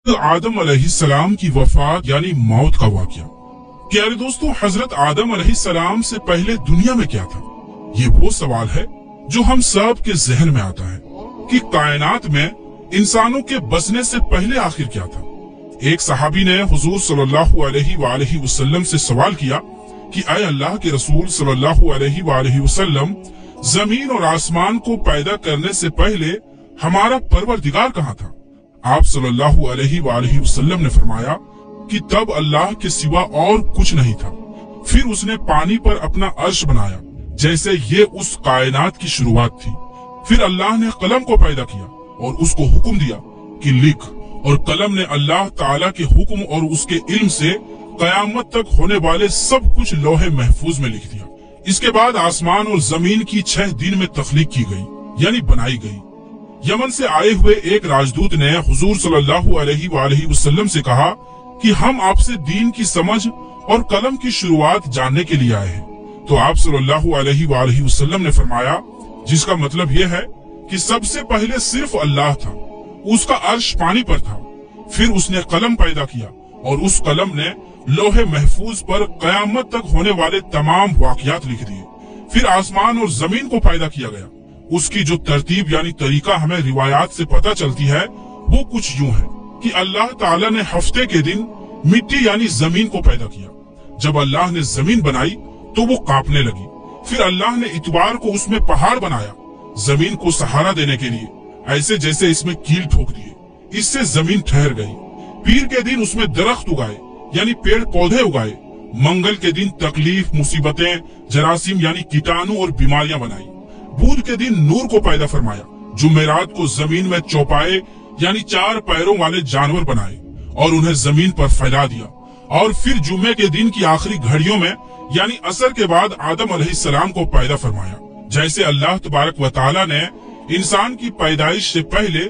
आदम अलैहिस्सलाम की वफात यानी मौत का वाकया। प्यारे दोस्तों, हजरत आदम अलैहिस्सलाम से पहले दुनिया में क्या था? ये वो सवाल है जो हम सब के जहन में आता है कि कायनात में इंसानों के बसने से पहले आखिर क्या था। एक सहाबी ने हुजूर सल्लल्लाहु अलैहि वसल्लम से सवाल किया कि ऐ अल्लाह के रसूल सल्लल्लाहु अलैहि वसल्लम, जमीन और आसमान को पैदा करने से पहले हमारा परवरदिगार कहाँ था? आप सल्लल्लाहु अलैहि वसल्लम ने फरमाया कि तब अल्लाह के सिवा और कुछ नहीं था। फिर उसने पानी पर अपना अर्श बनाया जैसे ये उस कायनात की शुरुआत थी। फिर अल्लाह ने कलम को पैदा किया और उसको हुक्म दिया कि लिख, और कलम ने अल्लाह ताला के हुक्म और उसके इल्म से कयामत तक होने वाले सब कुछ लौहे महफूज में लिख दिया। इसके बाद आसमान और जमीन की 6 दिन में तख्लीक की गई यानी बनाई गई। यमन से आए हुए एक राजदूत ने हुजूर सल्लल्लाहु अलैहि वसल्लम से कहा कि हम आपसे दीन की समझ और कलम की शुरुआत जानने के लिए आए हैं। तो आप सल्लल्लाहु अलैहि वसल्लम ने फरमाया, जिसका मतलब यह है कि सबसे पहले सिर्फ अल्लाह था, उसका अर्श पानी पर था। फिर उसने कलम पैदा किया और उस कलम ने लोहे महफूज पर कयामत तक होने वाले तमाम वाकयात लिख दिए। फिर आसमान और जमीन को पैदा किया गया। उसकी जो तरतीब यानी तरीका हमें रिवायात से पता चलती है वो कुछ यूं है कि अल्लाह ताला ने हफ्ते के दिन मिट्टी यानी जमीन को पैदा किया। जब अल्लाह ने जमीन बनाई तो वो कांपने लगी। फिर अल्लाह ने इतवार को उसमें पहाड़ बनाया जमीन को सहारा देने के लिए, ऐसे जैसे इसमें कील ठोक दिए। इससे जमीन ठहर गई। पीर के दिन उसमें दरख्त उगाए यानी पेड़ पौधे उगाए। मंगल के दिन तकलीफ, मुसीबतें, जरासीम यानी कीटाणु और बीमारियां बनाई। बुध के दिन नूर को पैदा फरमाया। जुमेरात को जमीन में चौपाए यानी 4 पैरों वाले जानवर बनाए और उन्हें जमीन पर फैला दिया। और फिर जुमे के दिन की आखिरी घड़ियों में यानी असर के बाद आदम अलैहिस्सलाम को पैदा फरमाया। जैसे अल्लाह तबारक व तआला ने इंसान की पैदाइश से पहले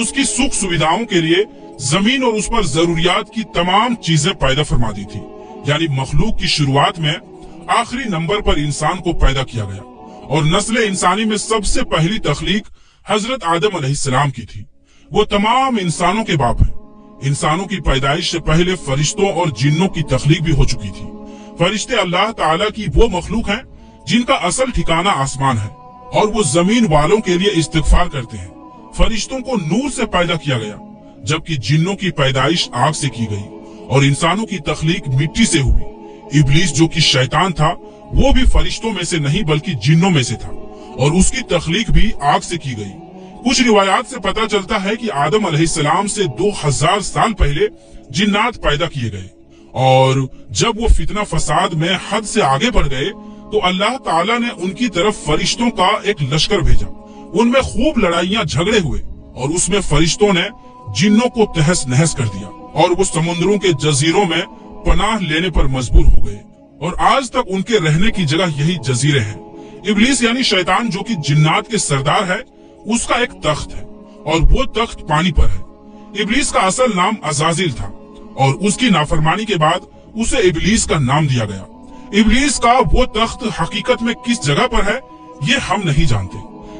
उसकी सुख सुविधाओं के लिए जमीन और उस पर जरूरियात की तमाम चीजें पैदा फरमा दी थी। यानी मखलूक की शुरुआत में आखिरी नंबर पर इंसान को पैदा किया गया और नस्ल इंसानी में सबसे पहली तख्लीक हजरत आदम अलैहिस्सलाम की थी। वो तमाम इंसानों के बाप हैं। इंसानों की पैदाइश से पहले फरिश्तों और जिन्नों की तख्लीक भी हो चुकी थी। फरिश्ते अल्लाह ताला की वो मखलूक हैं जिनका असल ठिकाना आसमान है और वो जमीन वालों के लिए इस्तिगफार करते हैं। फरिश्तों को नूर से पैदा किया गया जबकि जिन्नों की पैदाइश आग से की गई और इंसानों की तख्लीक मिट्टी से हुई। इब्लीस जो कि शैतान था वो भी फरिश्तों में से नहीं बल्कि जिन्नों में से था और उसकी तख्लीक भी आग से की गई। कुछ रिवायात से पता चलता है कि आदम अलैहिस्सलाम से 2000 साल पहले जिन्नात पैदा किए गए और जब वो फितना फसाद में हद से आगे बढ़ गए तो अल्लाह ताला ने उनकी तरफ फरिश्तों का एक लश्कर भेजा। उनमें खूब लड़ाइयां झगड़े हुए और उसमें फरिश्तों ने जिन्नों को तहस नहस कर दिया और वो समुद्रों के जजीरों में पनाह लेने पर मजबूर हो गए और आज तक उनके रहने की जगह यही जजीरे हैं। इब्लीस यानी शैतान जो कि जिन्नात के सरदार है, उसका एक तख्त है और वो तख्त पानी पर है। इब्लीस का असल नाम अज़ाज़िल था और उसकी नाफरमानी के बाद उसे इब्लीस का नाम दिया गया। इब्लीस का वो तख्त हकीकत में किस जगह पर है ये हम नहीं जानते।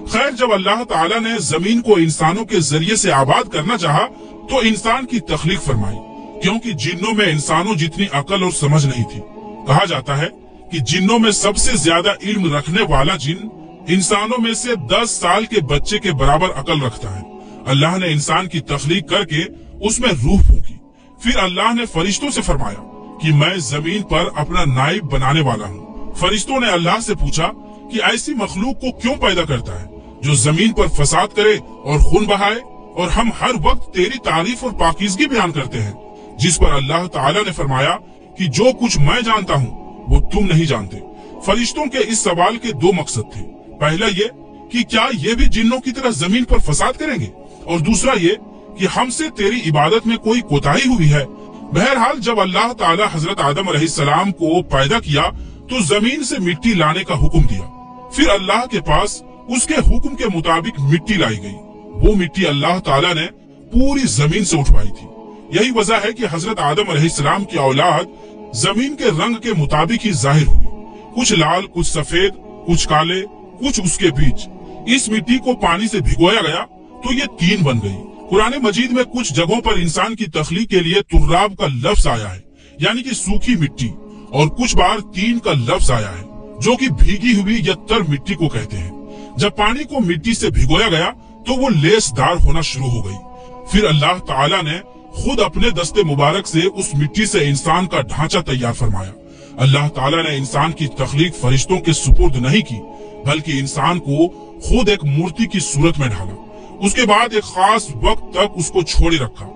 खैर, जब अल्लाह ताला ने जमीन को इंसानों के जरिए से आबाद करना चाहा तो इंसान की तख्लीक फरमाई, क्योंकि जिन्नों में इंसानों जितनी अकल और समझ नहीं थी। कहा जाता है कि जिन्नों में सबसे ज्यादा इल्म रखने वाला जिन इंसानों में से 10 साल के बच्चे के बराबर अकल रखता है। अल्लाह ने इंसान की तख्लीक करके उसमें रूह फूंकी। फिर अल्लाह ने फरिश्तों से फरमाया कि मैं जमीन पर अपना नाइब बनाने वाला हूँ। फरिश्तों ने अल्लाह से पूछा कि ऐसी मखलूक को क्यों पैदा करता है जो जमीन पर फसाद करे और खून बहाए, और हम हर वक्त तेरी तारीफ और पाकीज़गी बयान करते हैं। जिस पर अल्लाह ताला ने फरमाया कि जो कुछ मैं जानता हूँ वो तुम नहीं जानते। फरिश्तों के इस सवाल के 2 मकसद थे। पहला ये कि क्या ये भी जिन्नों की तरह जमीन पर फसाद करेंगे, और दूसरा ये कि हमसे तेरी इबादत में कोई कोताही हुई है। बहरहाल जब अल्लाह ताला हजरत आदम अलैहिस्सलाम को पैदा किया तो जमीन से मिट्टी लाने का हुक्म दिया। फिर अल्लाह के पास उसके हुक्म के मुताबिक मिट्टी लाई गई। वो मिट्टी अल्लाह ताला ने पूरी जमीन से उठवाई थी। यही वजह है कि हजरत आदम अलैहिस्सलाम की औलाद जमीन के रंग के मुताबिक ही जाहिर हुई। कुछ लाल, कुछ सफेद, कुछ काले, कुछ उसके बीच। इस मिट्टी को पानी से भिगोया गया तो ये 3 बन गई। कुरान मजीद में कुछ जगहों पर इंसान की तख्लीक के लिए तुर्राब का लफ्ज आया है, यानी कि सूखी मिट्टी, और कुछ बार तीन का लफ्ज आया है, जो कि भीगी हुई या तर मिट्टी को कहते हैं। जब पानी को मिट्टी से भिगोया गया तो वो लेसदार होना शुरू हो गई। फिर अल्लाह ताला ने खुद अपने दस्ते मुबारक से उस मिट्टी से इंसान का ढांचा तैयार फरमाया। अल्लाह ताला ने इंसान की तख्लीक फरिश्तों के सुपुर्द नहीं की, बल्कि इंसान को खुद एक मूर्ति की सूरत में ढाला। उसके बाद एक खास वक्त तक उसको छोड़े रखा,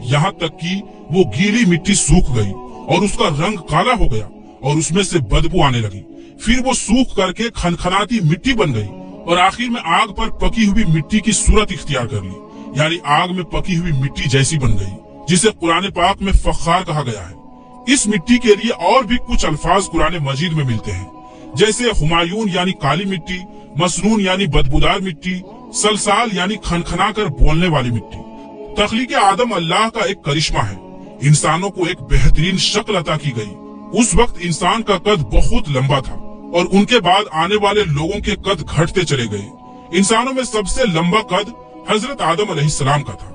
यहाँ तक कि वो गीली मिट्टी सूख गई और उसका रंग काला हो गया और उसमें से बदबू आने लगी। फिर वो सूख करके खनखनाती मिट्टी बन गई और आखिर में आग पर पकी हुई मिट्टी की सूरत इख्तियार कर ली, यानी आग में पकी हुई मिट्टी जैसी बन गई, जिसे कुरान पाक में फख्खार कहा गया है। इस मिट्टी के लिए और भी कुछ अल्फाज कुरान मजीद में मिलते हैं, जैसे हुमायून यानी काली मिट्टी, मसनून यानी बदबूदार मिट्टी, सलसाल यानी खनखना कर बोलने वाली मिट्टी। तख्लीक आदम अल्लाह का एक करिश्मा है। इंसानों को एक बेहतरीन शक्ल अता की गई। उस वक्त इंसान का कद बहुत लंबा था और उनके बाद आने वाले लोगों के कद घटते चले गए। इंसानों में सबसे लंबा कद हजरत आदम अलैहिस्सलाम का था।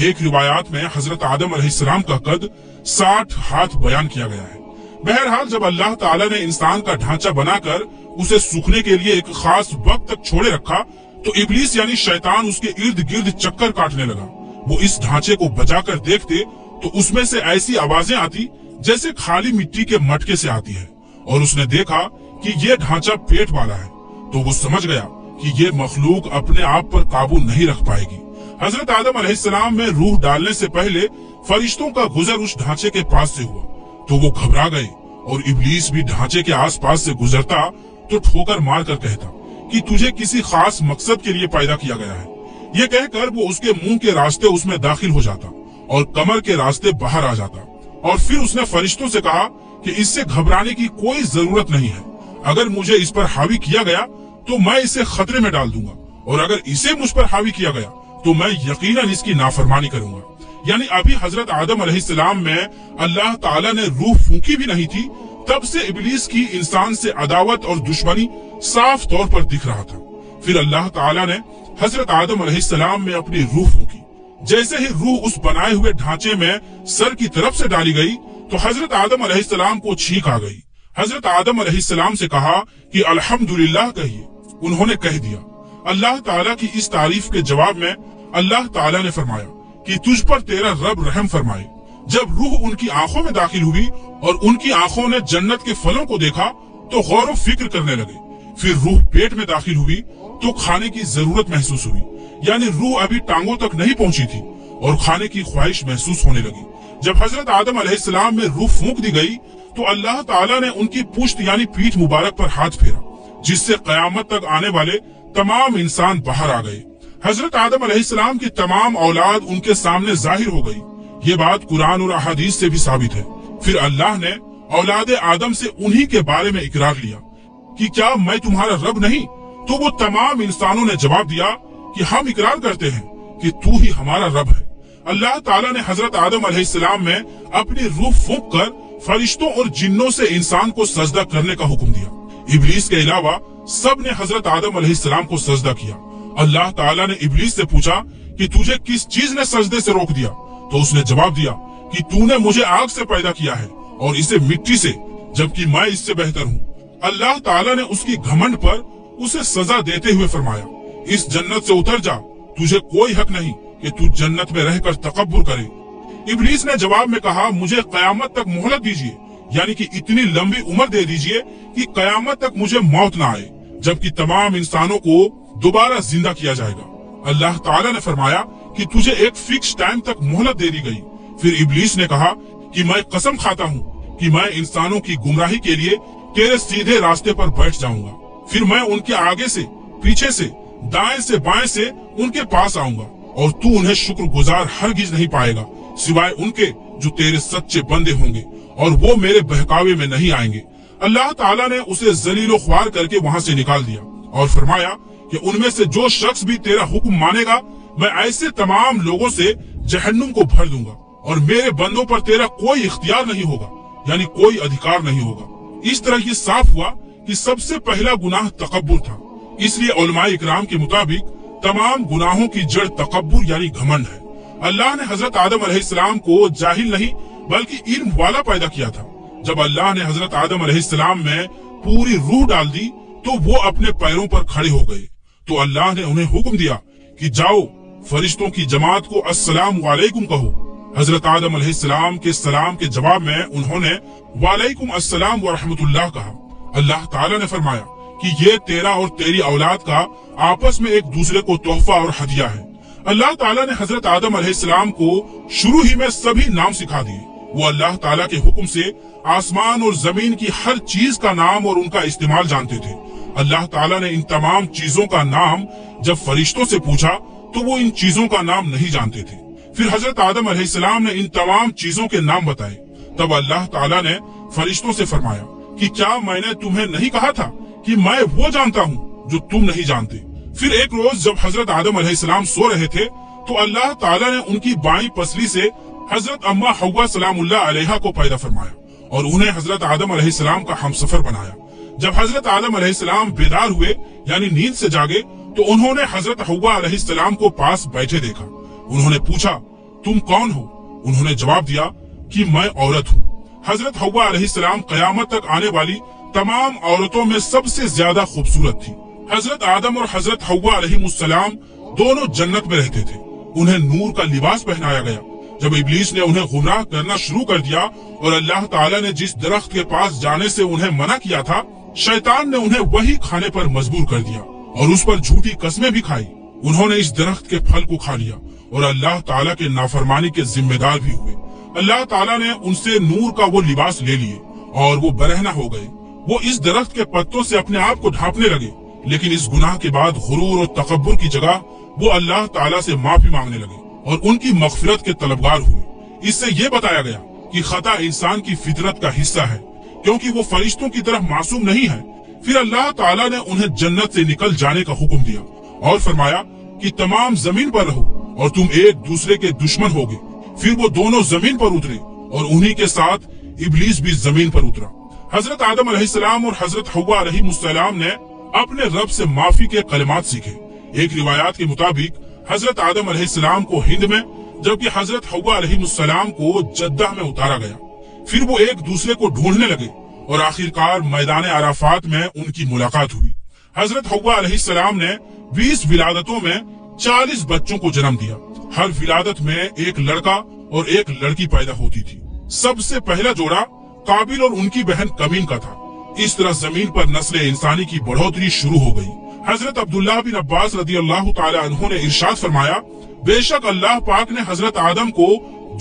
एक रिवायात में हजरत आदम अलैहिस्सलाम का कद 60 हाथ बयान किया गया है। बहरहाल जब अल्लाह ताला ने इंसान का ढांचा बनाकर उसे सूखने के लिए एक खास वक्त तक छोड़े रखा, तो इब्लीस यानी शैतान उसके इर्द गिर्द चक्कर काटने लगा। वो इस ढांचे को बजाकर देखते तो उसमें से ऐसी आवाजें आती जैसे खाली मिट्टी के मटके से आती है, और उसने देखा कि ये ढांचा पेट वाला है, तो वो समझ गया कि ये मखलूक अपने आप पर काबू नहीं रख पाएगी। हजरत आदम अलैहिस्सलाम में रूह डालने से पहले फरिश्तों का गुजर उस ढांचे के पास से हुआ, तो वो घबरा गए, और इब्लीस भी ढांचे के आसपास से गुजरता तो ठोकर मार कर कहता कि तुझे किसी खास मकसद के लिए पैदा किया गया है। ये कहकर वो उसके मुंह के रास्ते उसमें दाखिल हो जाता और कमर के रास्ते बाहर आ जाता, और फिर उसने फरिश्तों से कहा कि इससे घबराने की कोई जरूरत नहीं है। अगर मुझे इस पर हावी किया गया तो मैं इसे खतरे में डाल दूंगा, और अगर इसे मुझ पर हावी किया गया तो मैं यकीनन इसकी नाफरमानी करूंगा। यानी अभी हजरत आदम अलैहिस्सलाम में अल्लाह ताला ने रूह फूंकी भी नहीं थी, तब से इब्लीस की इंसान से अदावत और दुश्मनी साफ तौर पर दिख रहा था। फिर अल्लाह ताला ने हजरत आदम अलैहिस्सलाम में अपनी रूह फूंकी। जैसे ही रूह उस बनाए हुए ढांचे में सर की तरफ से डाली गई तो हजरत आदम अलैहिस्सलाम को छींक आ गई। हजरत आदम अलैहिस्सलाम से कहा कि अल्हम्दुलिल्लाह कहिए। उन्होंने कह दिया। अल्लाह ताला की इस तारीफ के जवाब में अल्लाह ताला ने फरमाया कि तुझ पर तेरा रब रहम फरमाए। जब रूह उनकी आंखों में दाखिल हुई और उनकी आंखों ने जन्नत के फलों को देखा तो गौर फिक्र करने लगे। फिर रूह पेट में दाखिल हुई तो खाने की जरूरत महसूस हुई, यानी रूह अभी टांगों तक नहीं पहुंची थी और खाने की ख्वाहिश महसूस होने लगी। जब हजरत आदम अलैहिस्सलाम में रूह फूंक दी गई तो अल्लाह ताला ने उनकी पुश्त यानी पीठ मुबारक पर हाथ फेरा, जिससे कयामत तक आने वाले तमाम इंसान बाहर आ गए। हजरत आदम अलैहिस्सलाम की तमाम औलाद उनके सामने जाहिर हो गई। ये बात कुरान और अहादीस से भी साबित है। फिर अल्लाह ने औलाद आदम से उन्हीं के बारे में इकरार लिया कि क्या मैं तुम्हारा रब नहीं? तो वो तमाम इंसानों ने जवाब दिया कि हम इकरार करते हैं कि तू ही हमारा रब है। अल्लाह ताला ने हजरत आदम अलैहिस्सलाम में अपनी रूह फूंक कर फरिश्तों और जिन्नों से इंसान को सजदा करने का हुक्म दिया। इब्लीस के अलावा सब ने हजरत आदम अलैहिस्सलाम को सजदा किया। अल्लाह ताला ने इब्लीस से पूछा कि तुझे किस चीज ने सजदे से रोक दिया? तो उसने जवाब दिया कि तूने मुझे आग से पैदा किया है और इसे मिट्टी से, जबकि मैं इससे बेहतर हूँ। अल्लाह ताला ने उसकी घमंड पर उसे सजा देते हुए फरमाया, इस जन्नत से उतर जा, तुझे कोई हक नहीं कि तू जन्नत में रहकर तकब्बुर करे। इब्लीस ने जवाब में कहा, मुझे कयामत तक मोहलत दीजिए, यानी कि इतनी लंबी उम्र दे दीजिए कि कयामत तक मुझे मौत न आए, जबकि तमाम इंसानों को दोबारा जिंदा किया जाएगा। अल्लाह ताला ने फरमाया कि तुझे एक फिक्स टाइम तक मोहलत दे दी गई। फिर इब्लीस ने कहा कि मैं कसम खाता हूँ कि मैं इंसानों की गुमराही के लिए तेरे सीधे रास्ते पर बैठ जाऊंगा। फिर मैं उनके आगे से, पीछे से, दाएं से, बाएं से उनके पास आऊंगा और तू उन्हें शुक्रगुजार हरगिज नहीं पाएगा सिवाय उनके जो तेरे सच्चे बंदे होंगे, और वो मेरे बहकावे में नहीं आएंगे। अल्लाह ताला ने उसे जलीलो ख्वार करके वहाँ से निकाल दिया और फरमाया कि उनमें से जो शख्स भी तेरा हुक्म मानेगा, मैं ऐसे तमाम लोगों से जहन्नुम को भर दूंगा और मेरे बंदों पर तेरा कोई इख्तियार नहीं होगा, यानी कोई अधिकार नहीं होगा। इस तरह ये साफ हुआ कि सबसे पहला गुनाह तकब्बुर था। इसलिए उलमाए इकराम के मुताबिक तमाम गुनाहों की जड़ तकब्बुर यानी घमंड है। अल्लाह ने हजरत आदम अलैहिस्सलाम को जाहिल नहीं बल्कि इल्म वाला पैदा किया था। जब अल्लाह ने हजरत आदम अलैहिस्सलाम में पूरी रूह डाल दी तो वो अपने पैरों पर खड़े हो गए। तो अल्लाह ने उन्हें हुक्म दिया कि जाओ फरिश्तों की जमात को अस्सलाम वालेकुम कहो। हजरत आदम अलैहिस्सलाम के सलाम के जवाब में उन्होंने वालेकुम अस्सलाम व रहमतुल्लाह कहा। अल्लाह ताला ने फरमाया कि ये तेरा और तेरी औलाद का आपस में एक दूसरे को तोहफा और हदिया है। अल्लाह ताला ने हजरत आदम अलैहिस्सलाम को शुरू ही में सभी नाम सिखा दिए। वो अल्लाह ताला के हुक्म से आसमान और जमीन की हर चीज का नाम और उनका इस्तेमाल जानते थे। अल्लाह ताला ने इन तमाम चीजों का नाम जब फरिश्तों से पूछा तो वो इन चीजों का नाम नहीं जानते थे। फिर हजरत आदम अलैहिस्सलाम ने इन तमाम चीजों के नाम बताए। तब अल्लाह ताला ने फरिश्तों से फरमाया कि क्या मैंने तुम्हें नहीं कहा था कि मैं वो जानता हूँ जो तुम नहीं जानते। फिर एक रोज जब हजरत आदम अलैहिस्सलाम सो रहे थे तो अल्लाह ताला ने उनकी बाईं पसली से हजरत अम्मा हव्वा सलामुल्लाह अलैहा को पैदा फरमाया और उन्हें हजरत आदम अलैहिस्सलाम का हमसफर बनाया। जब हजरत आदम अलैहिस्सलाम बेदार हुए यानी नींद से जागे तो उन्होंने हजरत हव्वा अलैहिस्सलाम को पास बैठे देखा। उन्होंने पूछा तुम कौन हो? उन्होंने जवाब दिया कि मैं औरत हूँ। हजरत हव्वा अलैहिस्सलाम कयामत तक आने वाली तमाम औरतों में सबसे ज्यादा खूबसूरत थी। हजरत आदम और हजरत हव्वा अलैहिस्सलाम दोनों जन्नत में रहते थे। उन्हें नूर का लिबास पहनाया गया। जब इब्लीस ने उन्हें गुमराह करना शुरू कर दिया और अल्लाह ताला ने जिस दरख्त के पास जाने से उन्हें मना किया था, शैतान ने उन्हें वही खाने पर मजबूर कर दिया और उस पर झूठी कस्में भी खाई। उन्होंने इस दरख्त के फल को खा लिया और अल्लाह ताला के नाफरमानी के जिम्मेदार भी हुए। अल्लाह ताला ने उनसे नूर का वो लिबास ले लिए और वो बरहना हो गए। वो इस दरख्त के पत्तों से अपने आप को ढांपने लगे, लेकिन इस गुनाह के बाद गुरूर और तकब्बुर की जगह वो अल्लाह ताला से माफी मांगने लगे और उनकी मगफिरत के तलबगार हुए। इससे ये बताया गया कि खता इंसान की फितरत का हिस्सा है, क्योंकि वो फरिश्तों की तरह मासूम नहीं है। फिर अल्लाह ताला ने उन्हें जन्नत से निकल जाने का हुक्म दिया और फरमाया कि तमाम जमीन पर रहो और तुम एक दूसरे के दुश्मन होगे। फिर वो दोनों जमीन पर उतरे और उन्हीं के साथ इब्लीस भी जमीन पर उतरा। हजरत आदम अलैहिस्सलाम और हजरत हव्वा अलैहिस्सलाम ने अपने रब से माफी के कलिमात सीखे। एक रिवायात के मुताबिक हजरत आदम अलैहिस्सलाम को हिंद में जबकि हजरत हव्वा अलैहिस्सलाम को जद्दा में उतारा गया। फिर वो एक दूसरे को ढूंढने लगे और आखिरकार मैदान अराफात में उनकी मुलाकात हुई। हजरत हव्वा अलैहिस्सलाम ने 20 विलादतों में 40 बच्चों को जन्म दिया। हर विलादत में एक लड़का और एक लड़की पैदा होती थी। सबसे पहला जोड़ा काबिल और उनकी बहन कमीन का था। इस तरह जमीन पर नस्ल इंसानी की बढ़ोतरी शुरू हो गई। हजरत अब्दुल्लाह बिन अब्बास रदियल्लाहु ताला अन्हु ने इरशाद फरमाया, बेशक अल्लाह पाक ने हजरत आदम को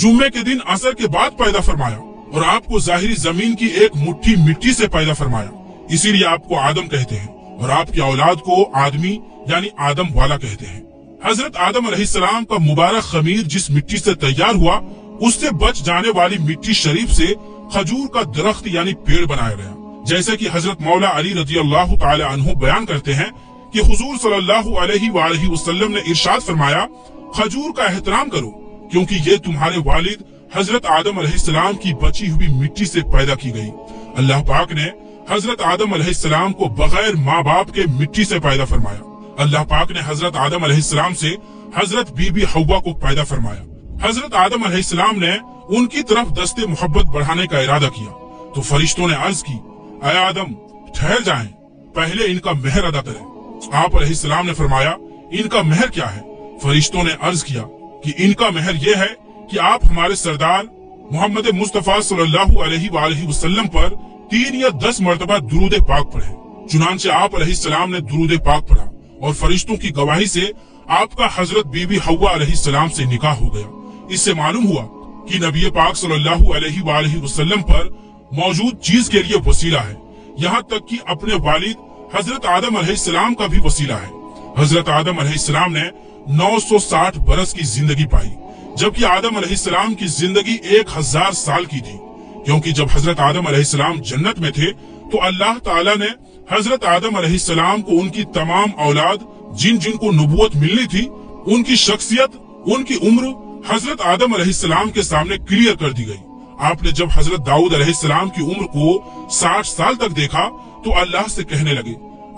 जुम्मे के दिन असर के बाद पैदा फरमाया और आपको जाहिरी जमीन की एक मुट्ठी मिट्टी से पैदा फरमाया, इसीलिए आपको आदम कहते हैं और आपकी औलाद को आदमी यानी आदम वाला कहते हैं। हजरत आदम अलैहिस्सलाम का मुबारक खमीर जिस मिट्टी से तैयार हुआ, उससे बच जाने वाली मिट्टी शरीफ से खजूर का दरख्त यानी पेड़ बनाया गया। जैसे कि हजरत मौला अली रज़ियल्लाहु ताला अन्हु बयान करते हैं कि हुजूर सल्लल्लाहु अलैहि वसल्लम ने इरशाद फरमाया, खजूर का एहतराम करो क्योंकि ये तुम्हारे वालिद हजरत आदम अलैहिस्सलाम की बची हुई मिट्टी से पैदा की गई। अल्लाह पाक ने हजरत आदम अलैहिस्सलाम को बगैर माँ बाप के मिट्टी से पैदा फरमाया। अल्लाह पाक ने हजरत आदम अलैहिस्सलाम से हजरत बीबी हव्वा को पैदा फरमाया। हजरत आदम अलैहिस्सलाम ने उनकी तरफ दस्ते मोहब्बत बढ़ाने का इरादा किया तो फरिश्तों ने अर्ज की, ऐ आदम ठहर जाएं, पहले इनका मेहर अदा करें। आप अलैहिस्सलाम ने फरमाया, इनका मेहर क्या है? फरिश्तों ने अर्ज किया कि इनका मेहर ये है कि आप हमारे सरदार मोहम्मद मुस्तफा सल्लल्लाहु अलैहि वसल्लम पर 3 या 10 मरतबा दुरूद पाक पढ़े। चुनांचे आप अलैहिस्सलाम ने दुरूद पाक पढ़ा और फरिश्तों की गवाही से आपका हजरत बीबी हव्वा अलैहिस्सलाम से निकाह हो गया। इससे मालूम हुआ कि नबी पाक सल्लल्लाहु अलैहि वसल्लम पर मौजूद चीज के लिए वसीला है, यहाँ तक कि अपने वालिद हजरत आदम अलैहिस्सलाम का भी वसीला है। हजरत आदम अलैहिस्सलाम ने 960 बरस की जिंदगी पाई, जबकि आदम अलैहिस्सलाम की जिंदगी 1000 साल की थी। क्योंकि जब हजरत आदम अलैहिस्सलाम जन्नत में थे तो अल्लाह ताला ने हजरत आदम अलैहिस्सलाम को उनकी तमाम औलाद जिन जिन को नबूवत मिलनी थी, उनकी शख्सियत, उनकी उम्र हजरत आदम अलैहिस्सलाम के सामने क्लियर कर दी गई। आपने जब हजरत दाऊद अलैहिस्सलाम की उम्र को 60 साल तक देखा तो अल्लाह से कहने लगे,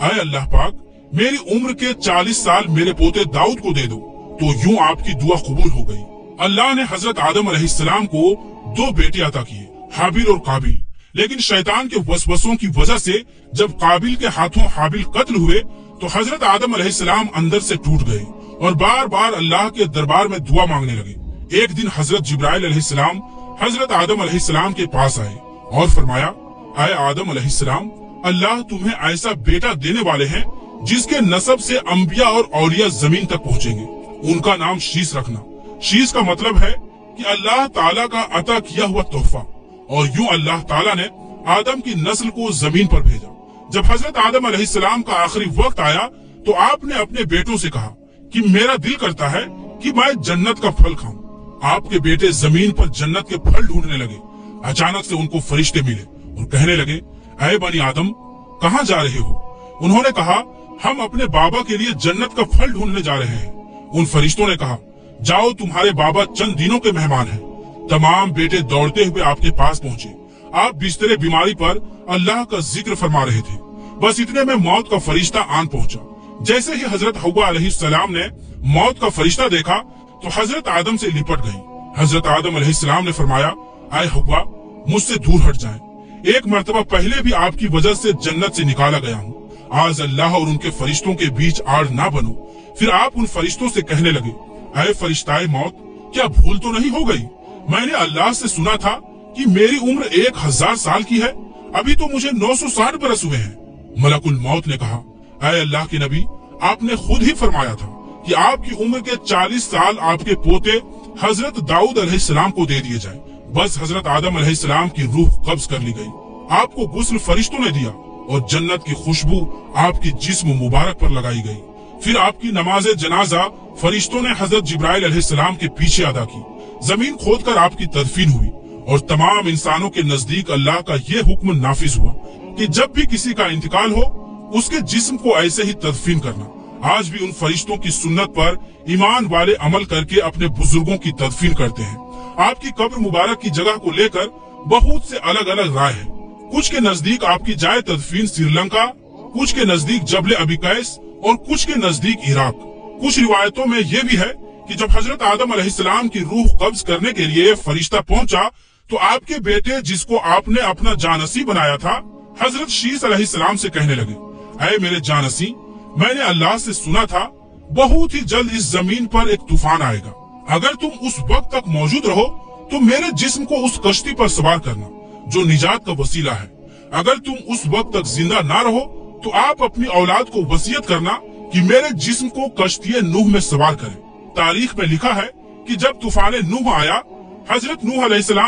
ऐ अल्लाह पाक, मेरी उम्र के 40 साल मेरे पोते दाऊद को दे दो। तो यूं आपकी दुआ कबूल हो गई। अल्लाह ने हजरत आदम अलैहिस्सलाम को 2 बेटे अता किए, हाबिल और काबिल। लेकिन शैतान के वसवसों की वजह से जब काबिल के हाथों हाबिल कत्ल हुए तो हजरत आदम अलैहिस्सलाम अंदर से टूट गए और बार बार अल्लाह के दरबार में दुआ मांगने लगे। एक दिन हजरत जिब्राइल अलैहिस्सलाम हजरत आदम अलैहिस्सलाम के पास आए और फरमाया, आए आदम अलैहिस्सलाम, अल्लाह तुम्हें ऐसा बेटा देने वाले हैं जिसके नसब से अंबिया और औलिया जमीन तक पहुँचेंगे। उनका नाम शीस रखना। शीस का मतलब है कि अल्लाह ताला का अता किया हुआ तोहफा। और यूं अल्लाह ताला ने आदम की नस्ल को जमीन पर भेजा। जब हजरत आदम अलैहिस्सलाम का आखिरी वक्त आया तो आपने अपने बेटों से कहा कि मेरा दिल करता है कि मैं जन्नत का फल खाऊं। आपके बेटे जमीन पर जन्नत के फल ढूंढने लगे। अचानक से उनको फरिश्ते मिले और कहने लगे, ऐ बनी आदम, कहाँ जा रहे हो? उन्होंने कहा, हम अपने बाबा के लिए जन्नत का फल ढूंढने जा रहे हैं। उन फरिश्तों ने कहा, जाओ, तुम्हारे बाबा चंद दिनों के मेहमान हैं। तमाम बेटे दौड़ते हुए आपके पास पहुंचे। आप बिस्तरे बीमारी पर अल्लाह का जिक्र फरमा रहे थे। बस इतने में मौत का फरिश्ता आन पहुंचा। जैसे ही हजरत हव्वा अलैहिस्सलाम ने मौत का फरिश्ता देखा तो हजरत आदम से लिपट गई। हजरत आदम अलैहिस्सलाम ने फरमाया, आए हव्वा, मुझसे दूर हट जाएं। एक मर्तबा पहले भी आपकी वजह से जन्नत से निकाला गया हूँ। आज अल्लाह और उनके फरिश्तों के बीच आड़ ना बनो। फिर आप उन फरिश्तों से कहने लगे, ऐ फरिश्ताए मौत, क्या भूल तो नहीं हो गई? मैंने अल्लाह से सुना था कि मेरी उम्र 1000 साल की है। अभी तो मुझे 960 बरस हुए हैं। मलकुल मौत ने कहा, ऐ अल्लाह के नबी, आपने खुद ही फरमाया था कि आपकी उम्र के 40 साल आपके पोते हजरत दाऊद अलैहिस्सलाम को दे दिए जाए। बस हजरत आदम अलैहिस्सलाम की रूह कब्ज कर ली गई। आपको गुस्ल फरिश्तों ने दिया और जन्नत की खुशबू आपकी जिस्म मुबारक पर लगाई गई। फिर आपकी नमाज जनाजा फरिश्तों ने हजरत जिब्राइल अलैहिस्सलाम के पीछे अदा की। जमीन खोदकर आपकी तदफीन हुई और तमाम इंसानों के नजदीक अल्लाह का ये हुक्म नाफिज हुआ कि जब भी किसी का इंतकाल हो उसके जिस्म को ऐसे ही तदफीन करना। आज भी उन फरिश्तों की सुन्नत पर ईमान वाले अमल करके अपने बुजुर्गों की तदफीन करते हैं। आपकी कब्र मुबारक की जगह को लेकर बहुत से अलग अलग राय है। कुछ के नजदीक आपकी जाए तदफीन श्रीलंका, कुछ के नजदीक जबले अबिकैस और कुछ के नजदीक इराक। कुछ रिवायतों में ये भी है कि जब हजरत आदम अलैहिस्सलाम की रूह कब्ज करने के लिए फरिश्ता पहुंचा तो आपके बेटे, जिसको आपने अपना जानसी बनाया था, हजरत शीस अलैहिस्सलाम से कहने लगे, ऐ मेरे जानसी, मैंने अल्लाह से सुना था बहुत ही जल्द इस जमीन पर एक तूफान आएगा। अगर तुम उस वक्त तक मौजूद रहो तो मेरे जिस्म को उस कश्ती पर सवार करना जो निजात का वसीला है। अगर तुम उस वक्त तक जिंदा ना रहो तो आप अपनी औलाद को वसीयत करना कि मेरे जिस्म को कश्ती नूह में सवार करें। तारीख में लिखा है कि जब तूफान नूह आया, हजरत नूह अलैहिस्सलाम